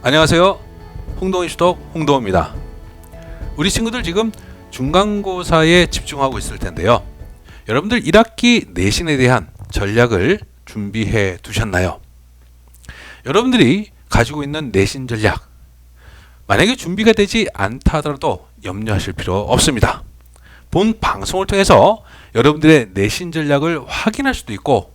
안녕하세요. 홍동희 수덕 홍동호입니다. 우리 친구들 지금 중간고사에 집중하고 있을 텐데요. 여러분들 1학기 내신에 대한 전략을 준비해 두셨나요? 여러분들이 가지고 있는 내신 전략, 만약에 준비가 되지 않다 하더라도 염려하실 필요 없습니다. 본 방송을 통해서 여러분들의 내신 전략을 확인할 수도 있고,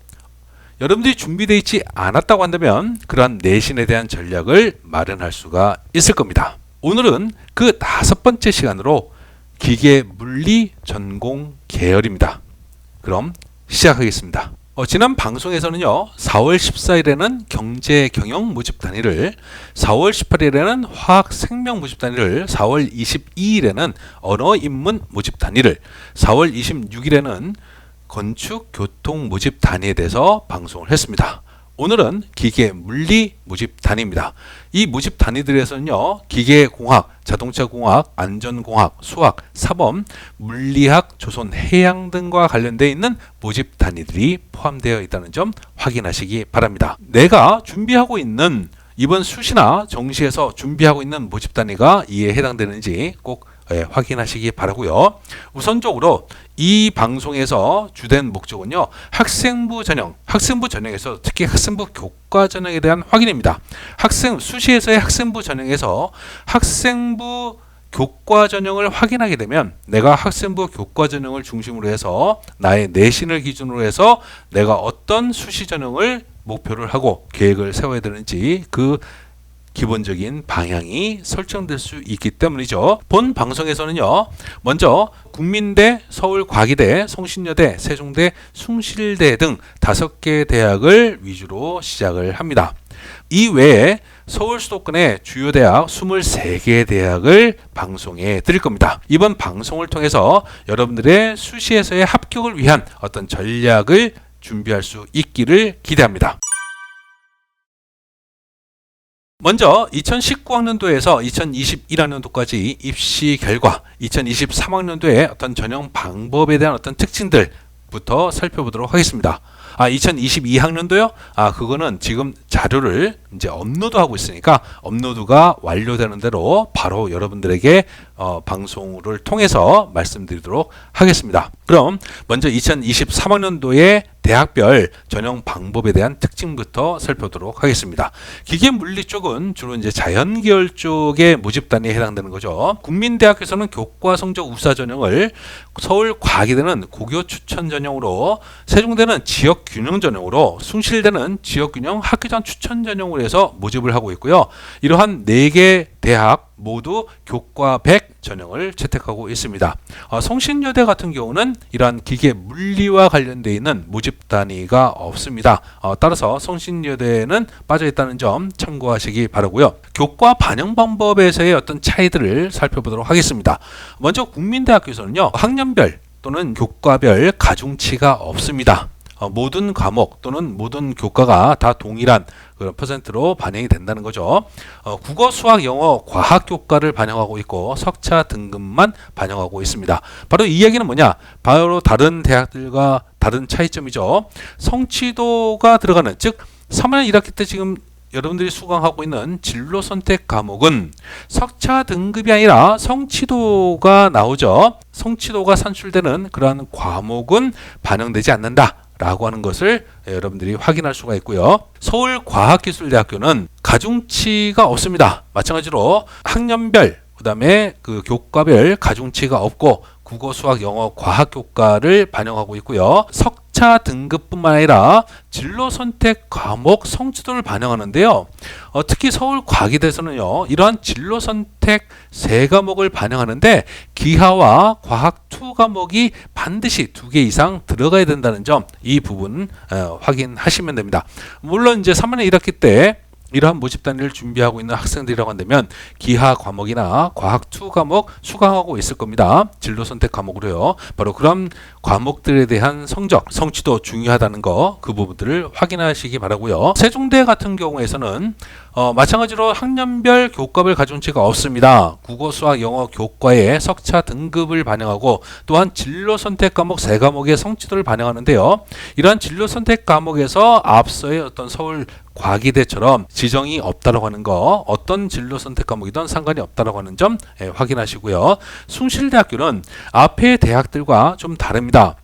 여러분들이 준비되어 있지 않았다고 한다면 그러한 내신에 대한 전략을 마련할 수가 있을 겁니다. 오늘은 그 5번째 시간으로 기계 물리 전공 계열입니다. 그럼 시작하겠습니다. 지난 방송에서는요, 4월 14일에는 경제 경영 모집 단위를, 4월 18일에는 화학 생명 모집 단위를, 4월 22일에는 언어 인문 모집 단위를, 4월 26일에는 건축 교통 모집 단위에 대해서 방송을 했습니다. 오늘은 기계 물리 모집 단위입니다. 이 모집 단위들에서는요, 기계공학, 자동차공학, 안전공학, 수학, 사범, 물리학, 조선, 해양 등과 관련되어 있는 모집 단위들이 포함되어 있다는 점 확인하시기 바랍니다. 내가 준비하고 있는 이번 수시나 정시에서 준비하고 있는 모집 단위가 이에 해당되는지 꼭 확인하시기 바라고요. 우선적으로 이 방송에서 주된 목적은요, 학생부 전형에서 특히 학생부 교과 전형에 대한 확인입니다. 수시에서의 학생부 전형에서 학생부 교과 전형을 확인하게 되면 내가 학생부 교과 전형을 중심으로 해서 나의 내신을 기준으로 해서 내가 어떤 수시 전형을 목표를 하고 계획을 세워야 되는지 그 기본적인 방향이 설정될 수 있기 때문이죠. 본 방송에서는요, 먼저 국민대, 서울과기대, 성신여대, 세종대, 숭실대 등 5개 대학을 위주로 시작을 합니다. 이 외에 서울 수도권의 주요 대학 23개 대학을 방송해 드릴 겁니다. 이번 방송을 통해서 여러분들의 수시에서의 합격을 위한 어떤 전략을 준비할 수 있기를 기대합니다. 먼저 2019학년도에서 2021학년도까지 입시 결과, 2023학년도의 어떤 전형 방법에 대한 어떤 특징들부터 살펴보도록 하겠습니다. 2022학년도요? 그거는 지금 자료를 이제 업로드하고 있으니까 업로드가 완료되는 대로 바로 여러분들에게 방송을 통해서 말씀드리도록 하겠습니다. 그럼 먼저 2023학년도의 대학별 전형 방법에 대한 특징부터 살펴보도록 하겠습니다. 기계물리 쪽은 주로 이제 자연계열 쪽의 모집 단위에 해당되는 거죠. 국민대학에서는 교과 성적 우수 전형을, 서울과기대는 고교 추천 전형으로, 세종대는 지역 균형 전형으로, 숭실대는 지역 균형 학교장 추천 전형으로 해서 모집을 하고 있고요. 이러한 4개 대학 모두 교과 100 전형을 채택하고 있습니다. 성신여대 같은 경우는 이러한 기계 물리와 관련되어 있는 모집 단위가 없습니다. 따라서 성신여대는 빠져 있다는 점 참고하시기 바라고요. 교과 반영 방법에서의 어떤 차이들을 살펴보도록 하겠습니다. 먼저 국민대학교에서는요, 학년별 또는 교과별 가중치가 없습니다. 모든 과목 또는 모든 교과가 다 동일한 그런 퍼센트로 반영이 된다는 거죠. 국어, 수학, 영어, 과학 교과를 반영하고 있고 석차 등급만 반영하고 있습니다. 바로 이 얘기는 뭐냐? 바로 다른 대학들과 다른 차이점이죠. 성취도가 들어가는, 즉 3학년 1학기 때 지금 여러분들이 수강하고 있는 진로 선택 과목은 석차 등급이 아니라 성취도가 나오죠. 성취도가 산출되는 그러한 과목은 반영되지 않는다 라고 하는 것을 여러분들이 확인할 수가 있고요. 서울과학기술대학교는 가중치가 없습니다. 마찬가지로 학년별, 그 다음에 그 교과별 가중치가 없고 국어, 수학, 영어, 과학 교과를 반영하고 있고요. 석차 등급뿐만 아니라 진로 선택 과목 성취도를 반영하는데요. 특히 서울과기대에서는요, 이러한 진로 선택 3과목을 반영하는데 기하와 과학 2과목이 반드시 2개 이상 들어가야 된다는 점, 이 부분 확인하시면 됩니다. 물론 이제 3학년 1학기 때 이러한 모집 단위를 준비하고 있는 학생들이라고 한다면 기하 과목이나 과학 2과목 수강하고 있을 겁니다. 진로 선택 과목으로요. 바로 그런 과목들에 대한 성취도 중요하다는 거, 그 부분들을 확인하시기 바라고요. 세종대 같은 경우에서는 마찬가지로 학년별 교과별 가중치가 없습니다. 국어, 수학, 영어 교과의 석차 등급을 반영하고 또한 진로 선택 과목 3과목의 성취도를 반영하는데요. 이러한 진로 선택 과목에서 앞서의 어떤 서울 과기대처럼 지정이 없다라고 하는 거, 어떤 진로 선택 과목이든 상관이 없다라고 하는 점 확인하시고요. 숭실대학교는 앞의 대학들과 좀 다릅니다.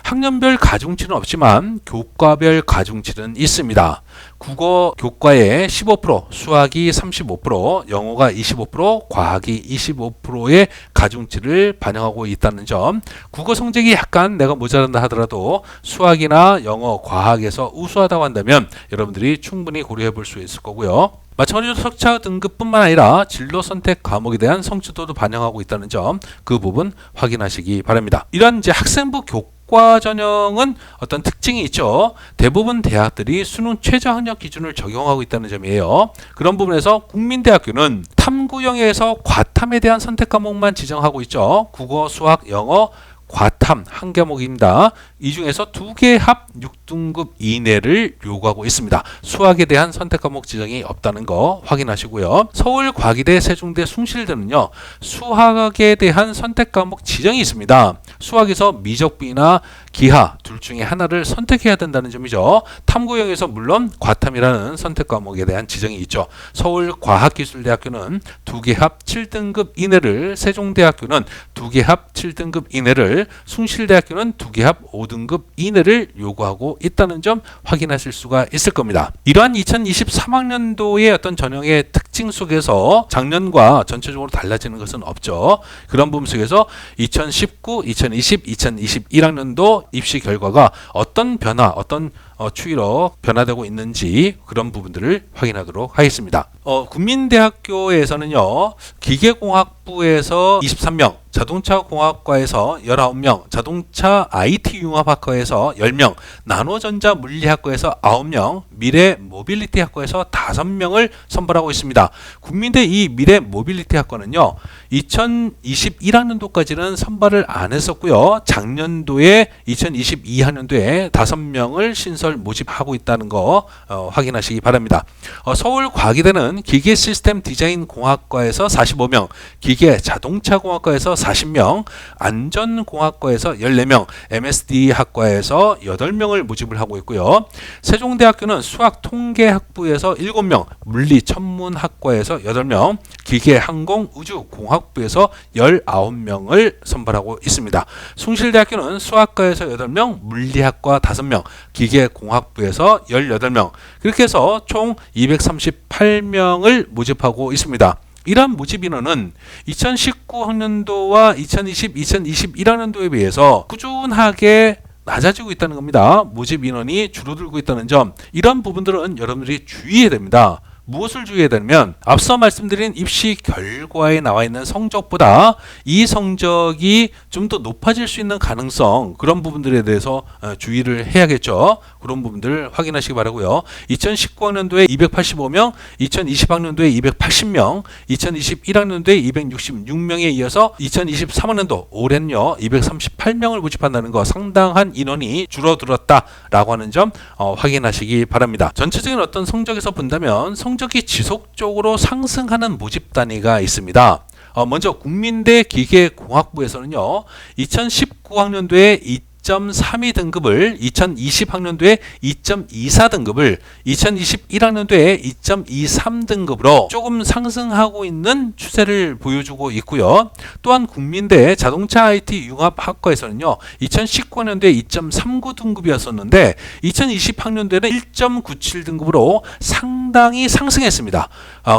학년별 가중치는 없지만 교과별 가중치는 있습니다. 국어 교과에 15%, 수학이 35%, 영어가 25%, 과학이 25%의 가중치를 반영하고 있다는 점. 국어 성적이 약간 내가 모자란다 하더라도 수학이나 영어, 과학에서 우수하다고 한다면 여러분들이 충분히 고려해 볼 수 있을 거고요. 마찬가지로 석차 등급뿐만 아니라 진로 선택 과목에 대한 성취도도 반영하고 있다는 점, 그 부분 확인하시기 바랍니다. 이러한 이제 학생부 교과 전형은 어떤 특징이 있죠. 대부분 대학들이 수능 최저 학력 기준을 적용하고 있다는 점이에요. 그런 부분에서 국민대학교는 탐구 영역에서 과탐에 대한 선택 과목만 지정하고 있죠. 국어, 수학, 영어, 과탐 한 과목입니다. 이 중에서 2개 합 6등급 이내를 요구하고 있습니다. 수학에 대한 선택 과목 지정이 없다는 거 확인하시고요. 서울 과기대, 세종대, 숭실대는요, 수학에 대한 선택 과목 지정이 있습니다. 수학에서 미적분이나 기하 둘 중에 하나를 선택해야 된다는 점이죠. 탐구형에서 물론 과탐이라는 선택 과목에 대한 지정이 있죠. 서울과학기술대학교는 2개 합 7등급 이내를, 세종대학교는 2개 합 7등급 이내를, 숭실대학교는 2개 합 5등급 이내를 요구하고 있다는 점 확인하실 수가 있을 겁니다. 이러한 2023학년도의 어떤 전형의 특징 속에서 작년과 전체적으로 달라지는 것은 없죠. 그런 부분 속에서 2019, 2020, 2021학년도 입시 결과가 어떤 변화, 어떤 추이로 변화되고 있는지 그런 부분들을 확인하도록 하겠습니다. 국민대학교에서는요, 기계공학부에서 23명, 자동차공학과에서 19명, 자동차 IT융합학과에서 10명, 나노전자물리학과에서 9명, 미래모빌리티학과에서 5명을 선발하고 있습니다. 국민대 이 미래모빌리티학과는요, 2021학년도까지는 선발을 안 했었고요. 작년도에 2022학년도에 5명을 신설 모집하고 있다는 거 확인하시기 바랍니다. 서울과기대는 기계시스템디자인공학과에서 45명, 기계자동차공학과에서 40명, 안전공학과에서 14명, MSD 학과에서 8명을 모집을 하고 있고요. 세종대학교는 수학통계학부에서 7명, 물리천문학과에서 8명, 기계항공우주공학부에서 19명을 선발하고 있습니다. 숭실대학교는 수학과에서 8명, 물리학과 5명, 기계공학부에서 18명, 그렇게 해서 총 238명을 모집하고 있습니다. 이러한 모집 인원은 2019학년도와 2020, 2021학년도에 비해서 꾸준하게 낮아지고 있다는 겁니다. 모집 인원이 줄어들고 있다는 점, 이런 부분들은 여러분들이 주의해야 됩니다. 무엇을 주의해야 되냐면, 앞서 말씀드린 입시 결과에 나와 있는 성적보다 이 성적이 좀 더 높아질 수 있는 가능성, 그런 부분들에 대해서 주의를 해야겠죠. 그런 부분들을 확인하시기 바라고요. 2019학년도에 285명, 2020학년도에 280명, 2021학년도에 266명에 이어서 2023학년도 올해는요 238명을 모집한다는 거, 상당한 인원이 줄어들었다라고 하는 점 확인하시기 바랍니다. 전체적인 어떤 성적에서 본다면 성적이 지속적으로 상승하는 모집 단위가 있습니다. 먼저 국민대 기계공학부에서는요, 2019학년도에 2.32 등급을 2020학년도에 2.24 등급을 2021학년도에 2.23 등급으로 조금 상승하고 있는 추세를 보여주고 있고요. 또한 국민대 자동차 IT 융합학과에서는요, 2019학년도에 2.39 등급이었었는데 2020학년도에는 1.97 등급으로 상당히 상승했습니다.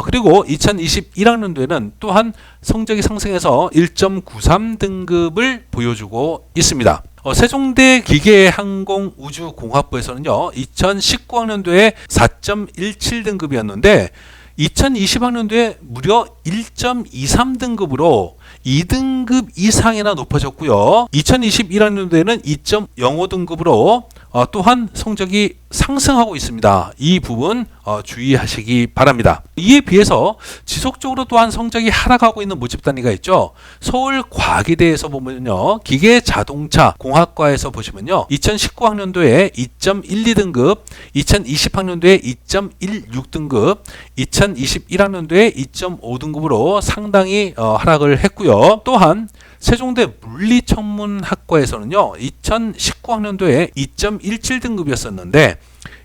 그리고 2021학년도에는 또한 성적이 상승해서 1.93 등급을 보여주고 있습니다. 세종대 기계항공우주공학부에서는요, 2019학년도에 4.17 등급이었는데 2020학년도에 무려 1.23 등급으로 2등급 이상이나 높아졌고요. 2021학년도에는 2.05 등급으로 또한 성적이 상승하고 있습니다. 이 부분 주의하시기 바랍니다. 이에 비해서 지속적으로 또한 성적이 하락하고 있는 모집단위가 있죠. 서울과기대에서 보면요, 기계자동차공학과에서 보시면요, 2019학년도에 2.12등급, 2020학년도에 2.16등급, 2021학년도에 2.5등급으로 상당히 하락을 했고요. 또한 세종대 물리천문학과에서는요, 2019학년도에 2.17등급이었었는데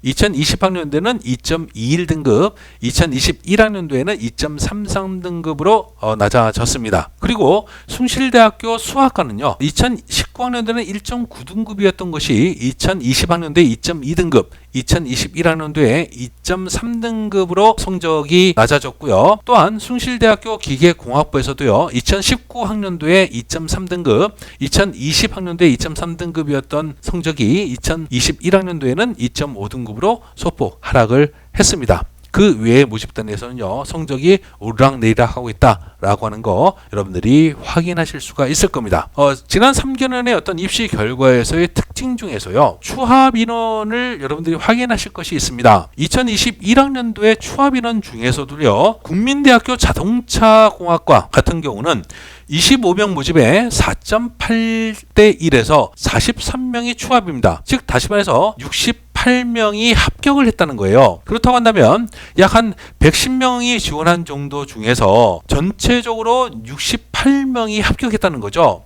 2020학년도에는 2.21등급, 2021학년도에는 2.33등급으로 낮아졌습니다. 그리고 숭실대학교 수학과는요, 2019학년도에는 1.9등급이었던 것이 2020학년도에 2.2등급, 2021학년도에 2.3등급으로 성적이 낮아졌고요. 또한 숭실대학교 기계공학부에서도요, 2019학년도에 2.3등급, 2020학년도에 2.3등급이었던 성적이 2021학년도에는 2.5등급으로 소폭 하락을 했습니다. 그 외의 모집단에서는요, 성적이 오르락내리락 하고 있다라고 하는 거 여러분들이 확인하실 수가 있을 겁니다. 지난 3개년의 어떤 입시 결과에서의 특징 중에서요, 추합 인원을 여러분들이 확인하실 것이 있습니다. 2021학년도의 추합 인원 중에서도요, 국민대학교 자동차공학과 같은 경우는 25명 모집에 4.8대 1에서 43명이 추합입니다. 즉 다시 말해서 68명이 합격을 했다는 거예요. 그렇다고 한다면 약 한 110명이 지원한 정도 중에서 전체적으로 68명이 합격했다는 거죠.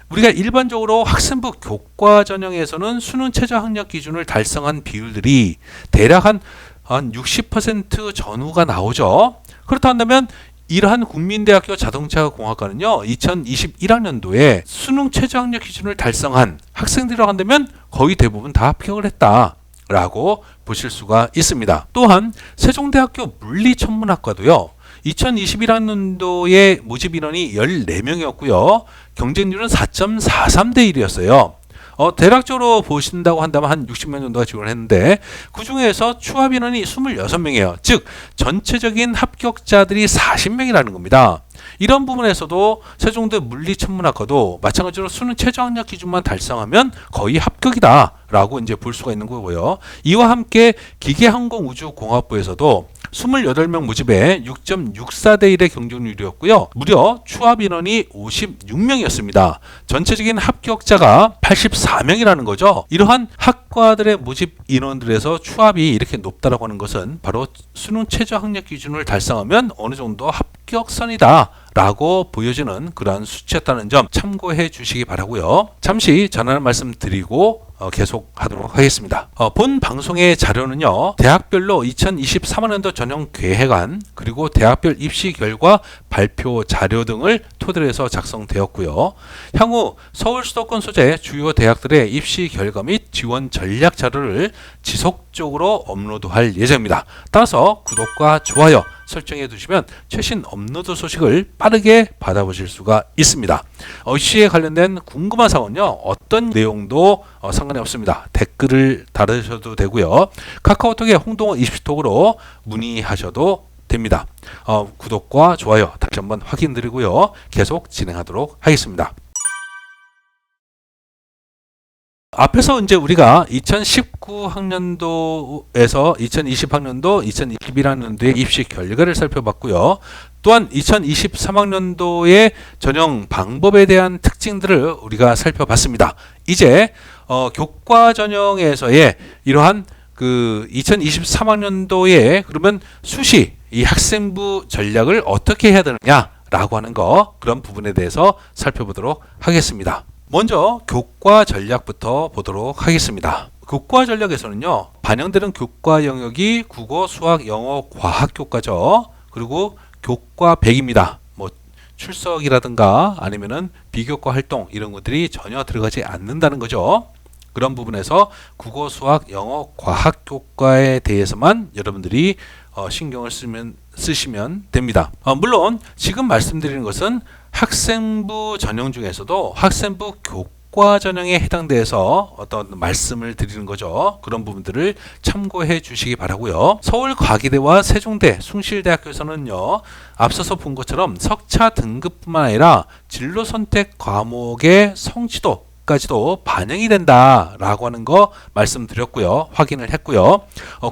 우리가 일반적으로 학생부 교과 전형에서는 수능 최저 학력 기준을 달성한 비율들이 대략 한 60% 전후가 나오죠. 그렇다고 한다면 이러한 국민대학교 자동차공학과는요, 2021학년도에 수능 최저 학력 기준을 달성한 학생들이라고 한다면 거의 대부분 다 합격을 했다라고 보실 수가 있습니다. 또한 세종대학교 물리천문학과도요, 2021학년도에 모집 인원이 14명이었고요. 경쟁률은 4.43대 1이었어요. 대략적으로 보신다고 한다면 한 60명 정도가 지원했는데 그 중에서 추합 인원이 26명이에요. 즉 전체적인 합격자들이 40명이라는 겁니다. 이런 부분에서도 세종대 물리천문학과도 마찬가지로 수능 최저 학력 기준만 달성하면 거의 합격이다 라고 이제 볼 수가 있는 거고요. 이와 함께 기계항공우주공학부에서도 28명 모집에 6.64대 1의 경쟁률이었고요. 무려 추합 인원이 56명이었습니다. 전체적인 합격자가 84명이라는 거죠. 이러한 학과들의 모집 인원들에서 추합이 이렇게 높다라고 하는 것은 바로 수능 최저 학력 기준을 달성하면 어느 정도 합격선이다 라고 보여지는 그러한 수치였다는 점 참고해 주시기 바라고요. 잠시 전하는 말씀 드리고 계속하도록 하겠습니다. 본 방송의 자료는요, 대학별로 2023학년도 전형 계획안 그리고 대학별 입시 결과 발표 자료 등을 토대로 해서 작성되었고요. 향후 서울 수도권 소재 주요 대학들의 입시 결과 및 지원 전략 자료를 지속적으로 업로드할 예정입니다. 따라서 구독과 좋아요 설정해 두시면 최신 업로드 소식을 빠르게 받아보실 수가 있습니다. 입시에 관련된 궁금한 사항은요, 어떤 내용도 상관이 없습니다. 댓글을 달으셔도 되고요. 카카오톡에 홍동호 입시톡으로 문의하셔도 됩니다. 구독과 좋아요 다시 한번 확인드리고요. 계속 진행하도록 하겠습니다. 앞에서 이제 우리가 2019학년도에서 2020학년도, 2021학년도의 입시 결과를 살펴봤고요. 또한 2023학년도의 전형 방법에 대한 특징들을 우리가 살펴봤습니다. 이제 교과 전형에서의 이러한 그 2023학년도에 그러면 수시 이 학생부 전략을 어떻게 해야 되느냐라고 하는 거, 그런 부분에 대해서 살펴보도록 하겠습니다. 먼저 교과 전략부터 보도록 하겠습니다. 교과 전략에서는요, 반영되는 교과 영역이 국어, 수학, 영어, 과학 교과죠. 그리고 교과 100입니다. 뭐 출석이라든가 아니면은 비교과 활동 이런 것들이 전혀 들어가지 않는다는 거죠. 그런 부분에서 국어, 수학, 영어, 과학 교과에 대해서만 여러분들이 신경을 쓰시면 됩니다. 물론 지금 말씀드리는 것은 학생부 전형 중에서도 학생부 교과 전형에 해당돼서 어떤 말씀을 드리는 거죠. 그런 부분들을 참고해 주시기 바라고요. 서울과기대와 세종대, 숭실대학교에서는요, 앞서서 본 것처럼 석차 등급뿐만 아니라 진로 선택 과목의 성취도 까지도 반영이 된다라고 하는 거 말씀드렸고요. 확인을 했고요.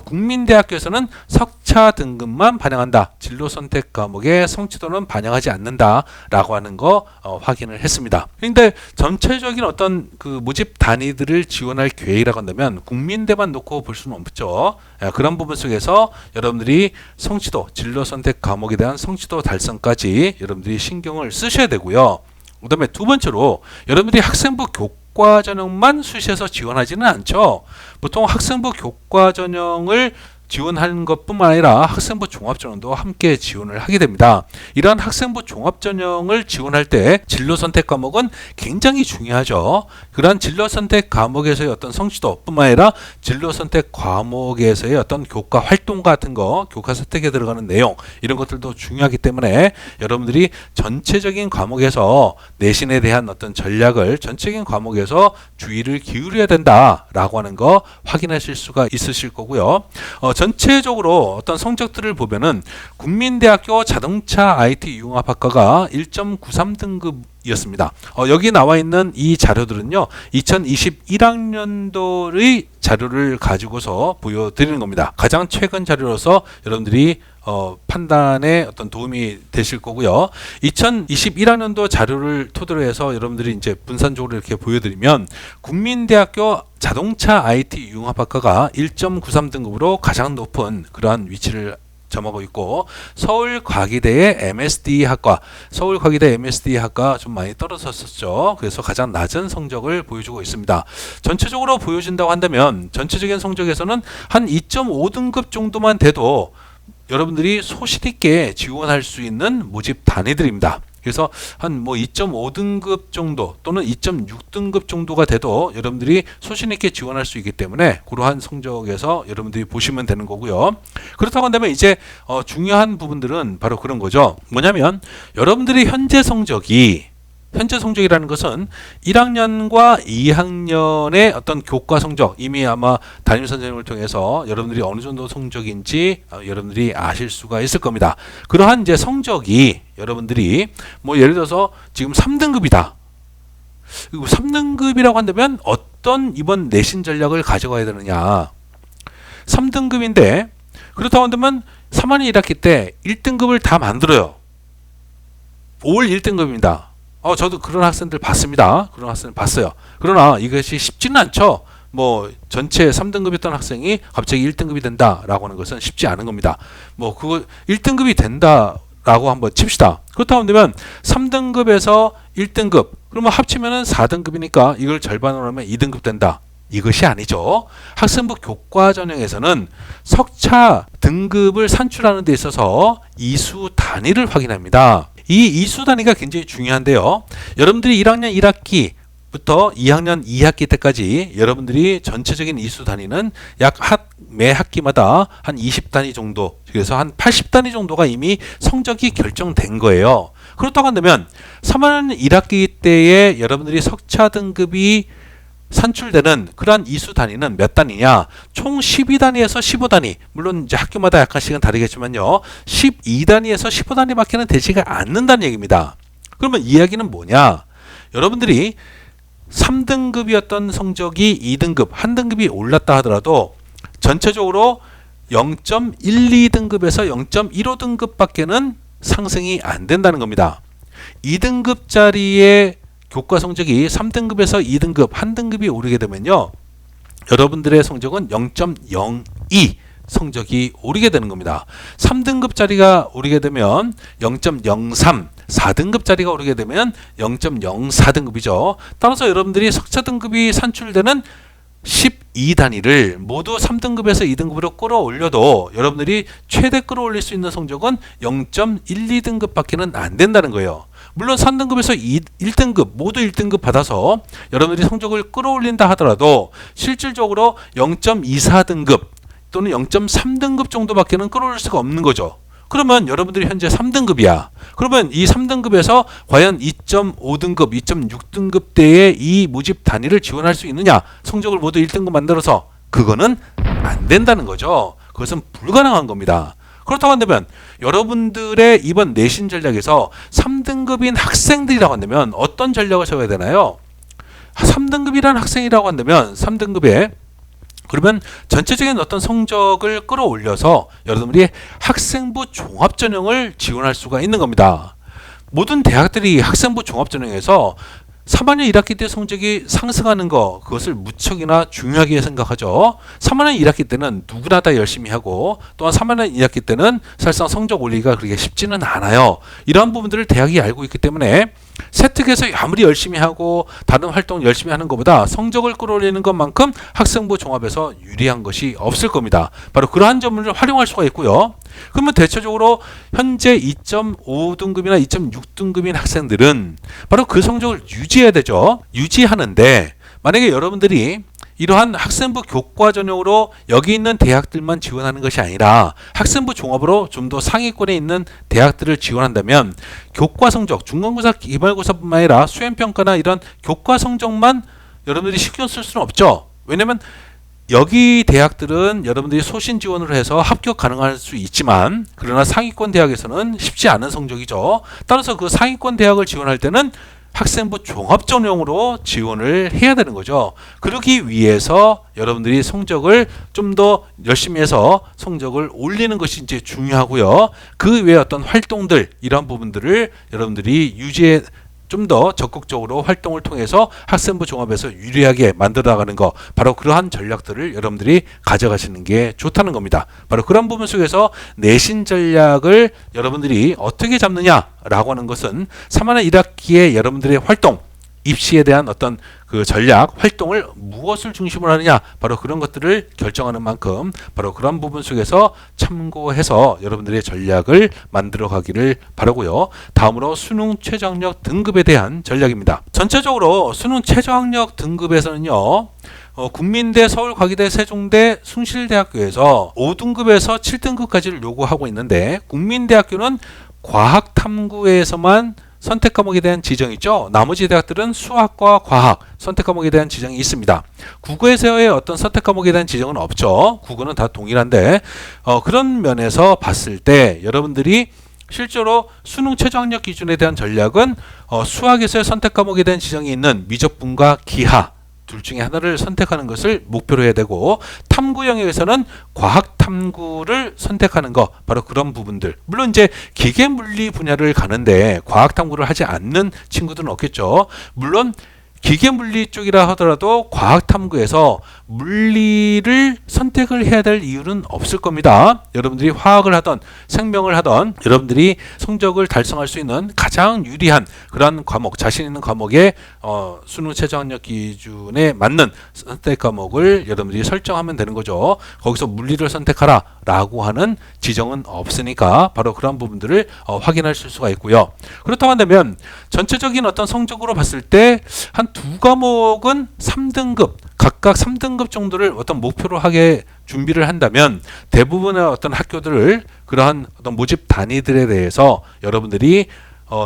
국민대학교에서는 석차 등급만 반영한다. 진로 선택 과목의 성취도는 반영하지 않는다라고 하는 거 확인을 했습니다. 그런데 전체적인 어떤 그 모집 단위들을 지원할 계획이라고 한다면 국민대만 놓고 볼 수는 없죠. 그런 부분 속에서 여러분들이 성취도, 진로 선택 과목에 대한 성취도 달성까지 여러분들이 신경을 쓰셔야 되고요. 그 다음에 두 번째로 여러분들이 학생부 교과 전형만 수시해서 지원하지는 않죠. 보통 학생부 교과 전형을 지원하는 것뿐만 아니라 학생부 종합전형도 함께 지원을 하게 됩니다. 이러한 학생부 종합전형을 지원할 때 진로 선택 과목은 굉장히 중요하죠. 그러한 진로 선택 과목에서의 어떤 성취도뿐만 아니라 진로 선택 과목에서의 어떤 교과 활동 같은 거, 교과 선택에 들어가는 내용 이런 것들도 중요하기 때문에 여러분들이 전체적인 과목에서 내신에 대한 어떤 전략을 전체적인 과목에서 주의를 기울여야 된다라고 하는 거 확인하실 수가 있으실 거고요. 전체적으로 어떤 성적들을 보면은 국민대학교 자동차 IT 융합학과가 1.93등급이었습니다. 여기 나와 있는 이 자료들은요, 2021학년도의 자료를 가지고서 보여드리는 겁니다. 가장 최근 자료로서 여러분들이 판단에 어떤 도움이 되실 거고요. 2021학년도 자료를 토대로 해서 여러분들이 이제 분산적으로 이렇게 보여드리면 국민대학교 자동차 IT 융합학과가 1.93등급으로 가장 높은 그러한 위치를 점하고 있고, 서울과기대의 MSD 학과, 서울과기대 MSD 학과 좀 많이 떨어졌었죠. 그래서 가장 낮은 성적을 보여주고 있습니다. 전체적으로 보여준다고 한다면 전체적인 성적에서는 한 2.5등급 정도만 돼도 여러분들이 소신 있게 지원할 수 있는 모집 단위들입니다. 그래서 한 뭐 2.5등급 정도 또는 2.6등급 정도가 돼도 여러분들이 소신 있게 지원할 수 있기 때문에 그러한 성적에서 여러분들이 보시면 되는 거고요. 그렇다고 한다면 이제 중요한 부분들은 바로 그런 거죠. 뭐냐면 여러분들이 현재 성적이라는 것은 1학년과 2학년의 어떤 교과 성적, 이미 아마 담임 선생님을 통해서 여러분들이 어느 정도 성적인지 여러분들이 아실 수가 있을 겁니다. 그러한 이제 성적이 여러분들이 뭐 예를 들어서 지금 3등급이다. 3등급이라고 한다면 어떤 이번 내신 전략을 가져가야 되느냐. 3등급인데 그렇다고 한다면 3학년 1학기 때 1등급을 다 만들어요. 올 1등급입니다. 저도 그런 학생들 봤습니다. 그런 학생들 봤어요. 그러나 이것이 쉽지는 않죠. 뭐 전체 3등급이었던 학생이 갑자기 1등급이 된다라고 하는 것은 쉽지 않은 겁니다. 뭐 그거 1등급이 된다라고 한번 칩시다. 그렇다고 하면 3등급에서 1등급 그러면 합치면은 4등급이니까 이걸 절반으로 하면 2등급 된다. 이것이 아니죠. 학생부 교과 전형에서는 석차 등급을 산출하는 데 있어서 이수 단위를 확인합니다. 이 이수 단위가 굉장히 중요한데요. 여러분들이 1학년 1학기부터 2학년 2학기 때까지 여러분들이 전체적인 이수 단위는 약 매 학기마다 한 20단위 정도, 그래서 한 80단위 정도가 이미 성적이 결정된 거예요. 그렇다고 한다면 3학년 1학기 때에 여러분들이 석차 등급이 산출되는 그러한 이수 단위는 몇 단위냐? 총 12단위에서 15단위. 물론 이제 학교마다 약간씩은 다르겠지만요. 12단위에서 15단위밖에는 되지가 않는다는 얘기입니다. 그러면 이 이야기는 뭐냐? 여러분들이 3등급이었던 성적이 2등급, 한 등급이 올랐다 하더라도 전체적으로 0.12등급에서 0.15등급밖에는 상승이 안 된다는 겁니다. 2등급짜리의 교과 성적이 3등급에서 2등급, 한 등급이 오르게 되면요. 여러분들의 성적은 0.02 성적이 오르게 되는 겁니다. 3등급짜리가 오르게 되면 0.03, 4등급짜리가 오르게 되면 0.04등급이죠. 따라서 여러분들이 석차 등급이 산출되는 12단위를 모두 3등급에서 2등급으로 끌어올려도 여러분들이 최대 끌어올릴 수 있는 성적은 0.12등급밖에는 안 된다는 거예요. 물론 3등급에서 1등급 모두 1등급 받아서 여러분들이 성적을 끌어올린다 하더라도 실질적으로 0.24등급 또는 0.3등급 정도밖에는 끌어올릴 수가 없는 거죠. 그러면 여러분들이 현재 3등급이야. 그러면 이 3등급에서 과연 2.5등급, 2.6등급 대의 이 모집 단위를 지원할 수 있느냐? 성적을 모두 1등급 만들어서 그거는 안 된다는 거죠. 그것은 불가능한 겁니다. 그렇다고 한다면 여러분들의 이번 내신 전략에서 3등급인 학생들이라고 한다면 어떤 전략을 세워야 되나요? 3등급이라는 학생이라고 한다면 3등급에 그러면 전체적인 어떤 성적을 끌어올려서 여러분들이 학생부 종합전형을 지원할 수가 있는 겁니다. 모든 대학들이 학생부 종합전형에서 3학년 1학기 때 성적이 상승하는 거, 그것을 무척이나 중요하게 생각하죠. 3학년 1학기 때는 누구나 다 열심히 하고, 또한 3학년 2학기 때는 사실상 성적 올리기가 그렇게 쉽지는 않아요. 이러한 부분들을 대학이 알고 있기 때문에 세특에서 아무리 열심히 하고 다른 활동 열심히 하는 것보다 성적을 끌어올리는 것만큼 학생부 종합에서 유리한 것이 없을 겁니다. 바로 그러한 점을 활용할 수가 있고요. 그러면 대체적으로 현재 2.5등급이나 2.6등급인 학생들은 바로 그 성적을 유지해야 되죠. 유지하는데 만약에 여러분들이 이러한 학생부 교과 전형으로 여기 있는 대학들만 지원하는 것이 아니라 학생부 종합으로 좀 더 상위권에 있는 대학들을 지원한다면 교과 성적, 중간고사, 기말고사뿐만 아니라 수행평가나 이런 교과 성적만 여러분들이 신경 쓸 수는 없죠. 왜냐면 여기 대학들은 여러분들이 소신 지원을 해서 합격 가능할 수 있지만 그러나 상위권 대학에서는 쉽지 않은 성적이죠. 따라서 그 상위권 대학을 지원할 때는 학생부 종합전형으로 지원을 해야 되는 거죠. 그러기 위해서 여러분들이 성적을 좀 더 열심히 해서 성적을 올리는 것이 이제 중요하고요. 그 외에 어떤 활동들, 이런 부분들을 여러분들이 유지해 좀 더 적극적으로 활동을 통해서 학생부 종합에서 유리하게 만들어 나가는 거, 바로 그러한 전략들을 여러분들이 가져가시는 게 좋다는 겁니다. 바로 그런 부분 속에서 내신 전략을 여러분들이 어떻게 잡느냐라고 하는 것은 3학년 1학기에 여러분들의 활동, 입시에 대한 어떤 그 전략, 활동을 무엇을 중심으로 하느냐, 바로 그런 것들을 결정하는 만큼 바로 그런 부분 속에서 참고해서 여러분들의 전략을 만들어 가기를 바라고요. 다음으로 수능 최저학력 등급에 대한 전략입니다. 전체적으로 수능 최저학력 등급에서는요, 국민대, 서울과기대, 세종대, 숭실대학교에서 5등급에서 7등급까지를 요구하고 있는데 국민대학교는 과학탐구에서만 선택 과목에 대한 지정이 있죠. 나머지 대학들은 수학과 과학 선택 과목에 대한 지정이 있습니다. 국어에서의 어떤 선택 과목에 대한 지정은 없죠. 국어는 다 동일한데 그런 면에서 봤을 때 여러분들이 실제로 수능 최저학력 기준에 대한 전략은 수학에서의 선택 과목에 대한 지정이 있는 미적분과 기하 둘 중에 하나를 선택하는 것을 목표로 해야 되고, 탐구 영역에서는 과학 탐구를 선택하는 것, 바로 그런 부분들. 물론 이제 기계 물리 분야를 가는데 과학 탐구를 하지 않는 친구들은 없겠죠. 물론 기계 물리 쪽이라 하더라도 과학 탐구에서 물리를 선택을 해야 될 이유는 없을 겁니다. 여러분들이 화학을 하던 생명을 하던 여러분들이 성적을 달성할 수 있는 가장 유리한 그런 과목, 자신 있는 과목의 수능 최저학력 기준에 맞는 선택 과목을 여러분들이 설정하면 되는 거죠. 거기서 물리를 선택하라 라고 하는 지정은 없으니까 바로 그런 부분들을 확인하실 수가 있고요. 그렇다고 한다면 전체적인 어떤 성적으로 봤을 때 한 두 과목은 3등급, 각각 3등급 정도를 어떤 목표로 하게 준비를 한다면 대부분의 어떤 학교들을 그러한 어떤 모집 단위들에 대해서 여러분들이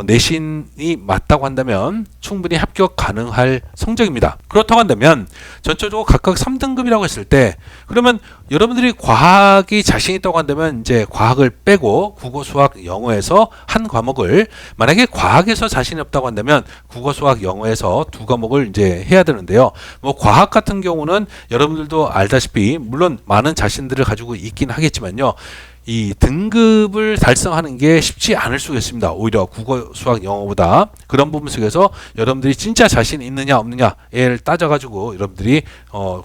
내신이 맞다고 한다면 충분히 합격 가능할 성적입니다. 그렇다고 한다면 전체적으로 각각 3등급이라고 했을 때 그러면 여러분들이 과학이 자신 있다고 한다면 이제 과학을 빼고 국어, 수학, 영어에서 한 과목을, 만약에 과학에서 자신이 없다고 한다면 국어, 수학, 영어에서 두 과목을 이제 해야 되는데요. 뭐 과학 같은 경우는 여러분들도 알다시피 물론 많은 자신들을 가지고 있긴 하겠지만요. 이 등급을 달성하는 게 쉽지 않을 수가 있습니다. 오히려 국어, 수학, 영어보다. 그런 부분 속에서 여러분들이 진짜 자신이 있느냐 없느냐를 따져가지고 여러분들이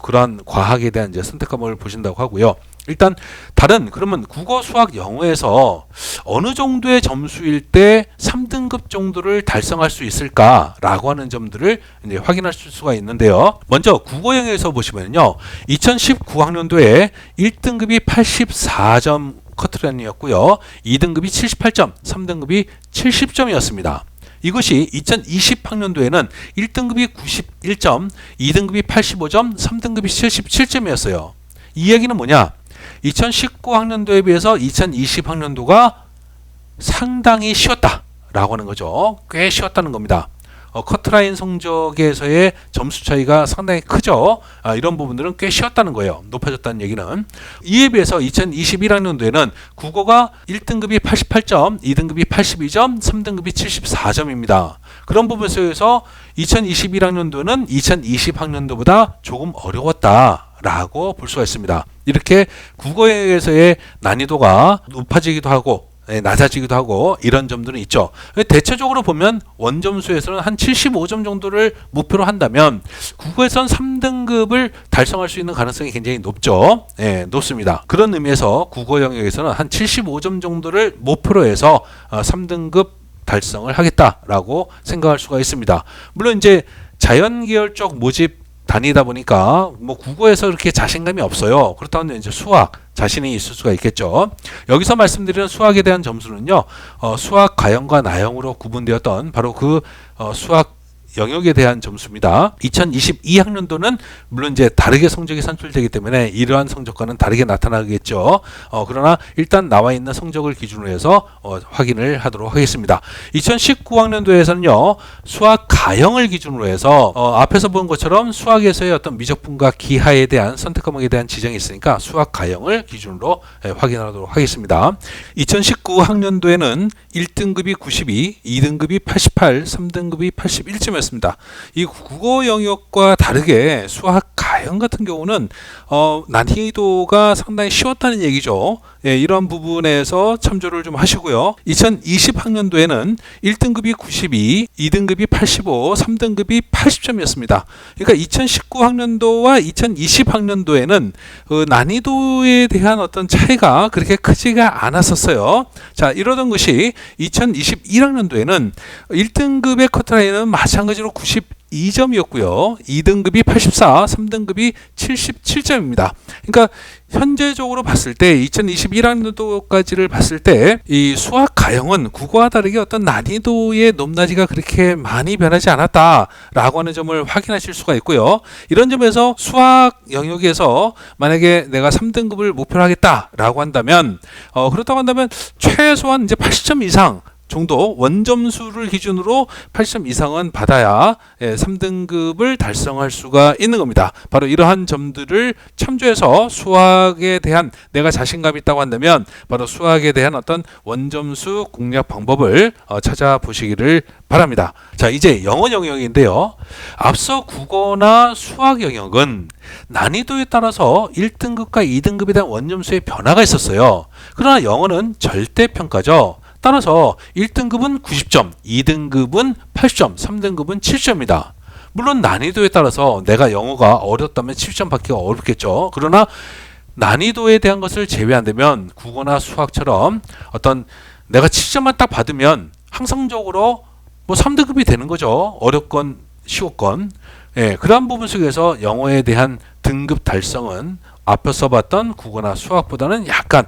그러한 과학에 대한 이제 선택 과목을 보신다고 하고요. 일단 다른 그러면 국어, 수학, 영어에서 어느 정도의 점수일 때 3등급 정도를 달성할 수 있을까라고 하는 점들을 이제 확인하실 수가 있는데요. 먼저 국어 영역에서 보시면요. 2019학년도에 1등급이 84점 커트라인이었고요. 2등급이 78점, 3등급이 70점이었습니다. 이것이 2020학년도에는 1등급이 91점, 2등급이 85점, 3등급이 77점이었어요. 이 얘기는 뭐냐? 2019학년도에 비해서 2020학년도가 상당히 쉬웠다라고 하는 거죠. 꽤 쉬웠다는 겁니다. 커트라인 성적에서의 점수 차이가 상당히 크죠. 이런 부분들은 꽤 쉬웠다는 거예요. 높아졌다는 얘기는. 이에 비해서 2021학년도에는 국어가 1등급이 88점, 2등급이 82점, 3등급이 74점입니다. 그런 부분 속에서 2021학년도는 2020학년도보다 조금 어려웠다라고 볼 수가 있습니다. 이렇게 국어에서의 난이도가 높아지기도 하고 낮아지기도 하고 이런 점들은 있죠. 대체적으로 보면 원점수에서는 한 75점 정도를 목표로 한다면 국어에선 3등급을 달성할 수 있는 가능성이 굉장히 높죠. 높습니다. 그런 의미에서 국어 영역에서는 한 75점 정도를 목표로 해서 3등급 달성을 하겠다라고 생각할 수가 있습니다. 물론 이제 자연계열 쪽 모집 다니다 보니까 뭐 국어에서 그렇게 자신감이 없어요. 그렇다면 이제 수학 자신이 있을 수가 있겠죠. 여기서 말씀드리는 수학에 대한 점수는요, 수학 가형과 나형으로 구분되었던 바로 그 수학 영역에 대한 점수입니다. 2022학년도는 물론 이제 다르게 성적이 산출되기 때문에 이러한 성적과는 다르게 나타나겠죠. 그러나 일단 나와 있는 성적을 기준으로 해서 확인을 하도록 하겠습니다. 2019학년도에서는요, 수학 가형을 기준으로 해서 앞에서 본 것처럼 수학에서의 어떤 미적분과 기하에 대한 선택 과목에 대한 지정이 있으니까 수학 가형을 기준으로 확인하도록 하겠습니다. 2019학년도에는 1등급이 92, 2등급이 88, 3등급이 81점이었습니다. 이 국어 영역과 다르게 수학 가형 같은 경우는 난이도가 상당히 쉬웠다는 얘기죠. 이런 부분에서 참조를 좀 하시고요. 2020학년도에는 1등급이 92, 2등급이 85, 3등급이 80점이었습니다. 그러니까 2019학년도와 2020학년도에는 난이도에 대한 어떤 차이가 그렇게 크지가 않았었어요. 자, 이러던 것이 2021학년도에는 1등급의 커트라인은 마찬가지로 92점이었고요. 2등급이 84, 3등급이 77점입니다. 그러니까 현재적으로 봤을 때 2021학년도까지를 봤을 때 이 수학 가형은 국어와 다르게 어떤 난이도의 높낮이가 그렇게 많이 변하지 않았다라고 하는 점을 확인하실 수가 있고요. 이런 점에서 수학 영역에서 만약에 내가 3등급을 목표로 하겠다라고 한다면 그렇다고 한다면 최소한 이제 80점 이상 정도 원점수를 기준으로 80점 이상은 받아야 3등급을 달성할 수가 있는 겁니다. 바로 이러한 점들을 참조해서 수학에 대한 내가 자신감이 있다고 한다면 바로 수학에 대한 어떤 원점수 공략 방법을 찾아보시기를 바랍니다. 자, 이제 영어 영역인데요. 앞서 국어나 수학 영역은 난이도에 따라서 1등급과 2등급에 대한 원점수의 변화가 있었어요. 그러나 영어는 절대평가죠. 따라서 1등급은 90점, 2등급은 80점, 3등급은 7점입니다. 물론 난이도에 따라서 내가 영어가 어렵다면 7점 받기가 어렵겠죠. 그러나 난이도에 대한 것을 제외한다면 국어나 수학처럼 어떤 내가 7점만 딱 받으면 항상적으로 뭐 3등급이 되는 거죠. 어렵건 쉬웠건. 그러한 부분 속에서 영어에 대한 등급 달성은 앞서 봤던 국어나 수학보다는 약간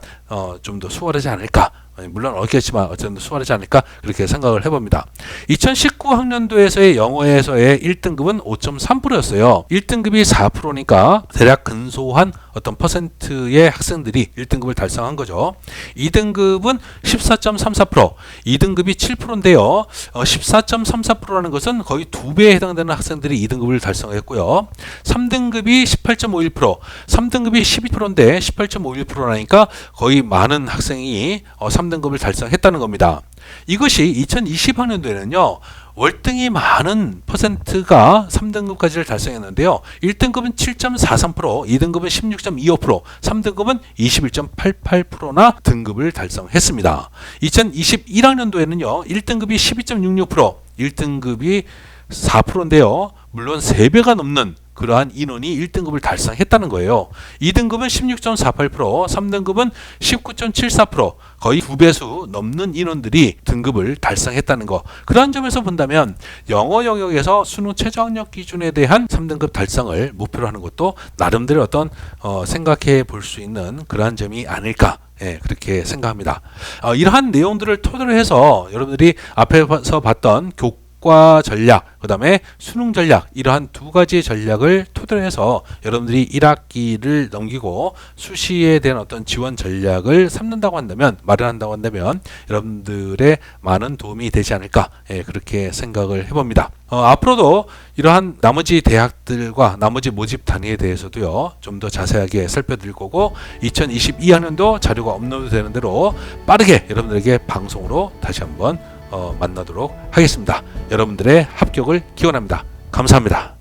좀 더 수월하지 않을까. 물론 어렵겠지만 어쨌든 수월하지 않을까 그렇게 생각을 해봅니다. 2019학년도에서의 영어에서의 1등급은 5.3%였어요. 1등급이 4%니까 대략 근소한 어떤 퍼센트의 학생들이 1등급을 달성한 거죠. 2등급은 14.34%, 2등급이 7%인데요. 14.34%라는 것은 거의 2배에 해당되는 학생들이 2등급을 달성했고요. 3등급이 18.51%, 3등급이 12%인데 18.51%라니까 거의 많은 학생이 3등급을 달성했다는 겁니다. 이것이 2020학년도에는요. 월등히 많은 퍼센트가 3등급까지를 달성했는데요. 1등급은 7.43%, 2등급은 16.25%, 3등급은 21.88%나 등급을 달성했습니다. 2021학년도에는요. 1등급이 12.66%, 1등급이 4%인데요. 물론 3배가 넘는 그러한 인원이 1등급을 달성했다는 거예요. 2등급은 16.48%, 3등급은 19.74%, 거의 2배수 넘는 인원들이 등급을 달성했다는 거. 그러한 점에서 본다면 영어 영역에서 수능 최저학력 기준에 대한 3등급 달성을 목표로 하는 것도 나름대로 어떤 생각해 볼 수 있는 그러한 점이 아닐까. 그렇게 생각합니다. 이러한 내용들을 토대로 해서 여러분들이 앞에서 봤던 교과 전략, 그 다음에 수능 전략, 이러한 두 가지의 전략을 토대로 해서 여러분들이 1학기를 넘기고 수시에 대한 어떤 지원 전략을 삼는다고 한다면, 마련한다고 한다면 여러분들의 많은 도움이 되지 않을까, 그렇게 생각을 해봅니다. 앞으로도 이러한 나머지 대학들과 나머지 모집 단위에 대해서도요, 좀 더 자세하게 살펴드릴 거고, 2022학년도 자료가 업로드 되는 대로 빠르게 여러분들에게 방송으로 다시 한번 만나도록 하겠습니다. 여러분들의 합격을 기원합니다. 감사합니다.